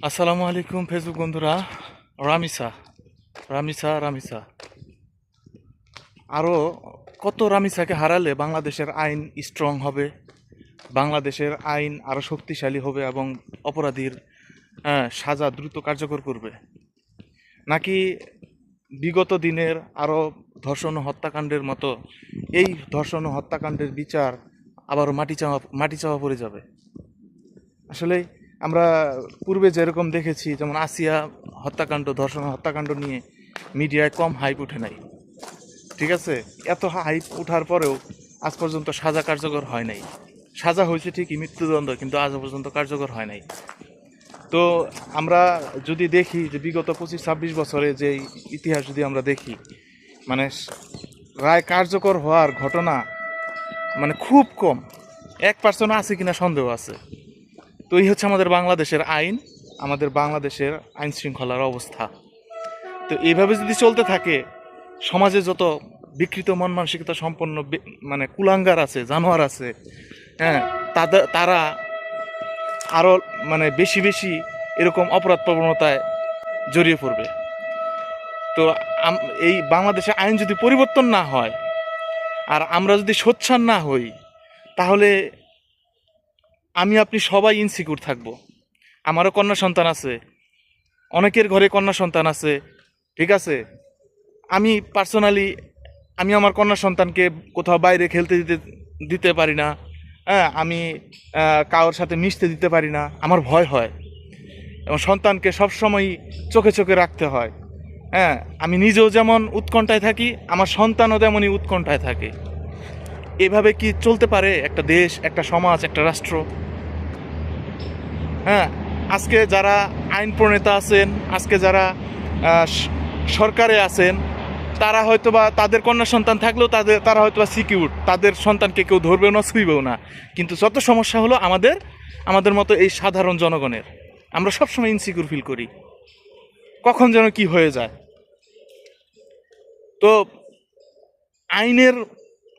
আসসালামু আলাইকুম ফেসবুক বন্ধুরা। রামিসা রামিসা রামিসা আরও কত রামিসাকে হারালে বাংলাদেশের আইন স্ট্রং হবে, বাংলাদেশের আইন আরও শক্তিশালী হবে এবং অপরাধীর সাজা দ্রুত কার্যকর করবে, নাকি বিগত দিনের আরও ধর্ষণ ও হত্যাকাণ্ডের মতো এই ধর্ষণ ও হত্যাকাণ্ডের বিচার আবারও মাটি চাপা পড়ে যাবে? আসলে আমরা পূর্বে যেরকম দেখেছি, যেমন আসিয়া হত্যাকাণ্ড, ধর্ষণ হত্যাকাণ্ড নিয়ে মিডিয়ায় কম হাইপ উঠে নাই, ঠিক আছে? এত হাইপ ওঠার পরেও আজ পর্যন্ত সাজা কার্যকর হয় নাই। সাজা হয়েছে ঠিকই, মৃত্যুদণ্ড, কিন্তু আজ পর্যন্ত কার্যকর হয় নাই। তো আমরা যদি দেখি যে বিগত 25-26 বছরে যে ইতিহাস যদি আমরা দেখি, মানে রায় কার্যকর হওয়ার ঘটনা মানে খুব কম, 1% আছে কিনা সন্দেহ আছে। তো এই হচ্ছে আমাদের বাংলাদেশের আইন, আমাদের বাংলাদেশের আইন শৃঙ্খলার অবস্থা। তো এইভাবে যদি চলতে থাকে, সমাজে যত বিকৃত মন মানসিকতা সম্পন্ন মানে কুলাঙ্গার আছে, জানোয়ার আছে, হ্যাঁ, তারা আরও মানে বেশি বেশি এরকম অপরাধ প্রবণতায় জড়িয়ে পড়বে। তো এই বাংলাদেশে আইন যদি পরিবর্তন না হয় আর আমরা যদি সোচ্চার না হই, তাহলে আমি আপনি সবাই ইনসিকিউর থাকবো। আমারও কন্যা সন্তান আছে, অনেকের ঘরে কন্যা সন্তান আছে, ঠিক আছে? আমি পার্সোনালি আমি আমার কন্যা সন্তানকে কোথাও বাইরে খেলতে দিতে পারি না, হ্যাঁ, আমি কারোর সাথে মিশতে দিতে পারি না, আমার ভয় হয়। এবং সন্তানকে সবসময় চোখে চোখে রাখতে হয়, হ্যাঁ। আমি নিজেও যেমন উৎকণ্ঠায় থাকি, আমার সন্তানও তেমনই উৎকণ্ঠায় থাকে। এভাবে কি চলতে পারে একটা দেশ, একটা সমাজ, একটা রাষ্ট্র? হ্যাঁ, আজকে যারা আইন প্রণেতা আছেন, আজকে যারা সরকারে আছেন, তারা হয়তোবা তাদের কন্যা সন্তান থাকলেও তারা হয়তোবা সিকিউর, তাদের সন্তানকে কেউ ধরবেও না, ছুঁইবেও না। কিন্তু যত সমস্যা হলো আমাদের মতো এই সাধারণ জনগণের। আমরা সবসময় ইনসিকিউর ফিল করি, কখন যেন কি হয়ে যায়। তো আইনের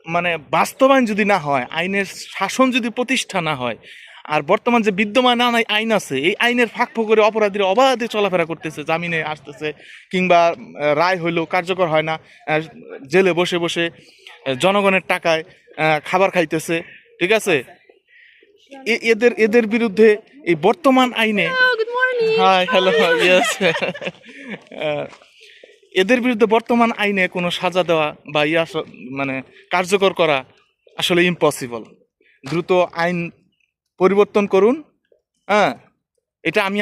মানে বাস্তবায়ন যদি না হয়, আইনের শাসন যদি প্রতিষ্ঠা না হয়, আর বর্তমান যে বিদ্যমান আইন আছে, এই আইনের ফাঁক করে অপরাধীরা অবাধে চলাফেরা করতেছে, জামিনে আসতেছে, কিংবা রায় হইলেও কার্যকর হয় না, জেলে বসে বসে জনগণের টাকায় খাবার খাইতেছে, ঠিক আছে? এদের এদের বিরুদ্ধে এই বর্তমান আইনে, হাই হ্যালো, ইয়েস, এদের বিরুদ্ধে বর্তমান আইনে কোনো সাজা দেওয়া বা মানে কার্যকর করা আসলে ইম্পসিবল। দ্রুত আইন পরিবর্তন করুন, হ্যাঁ, এটা আমি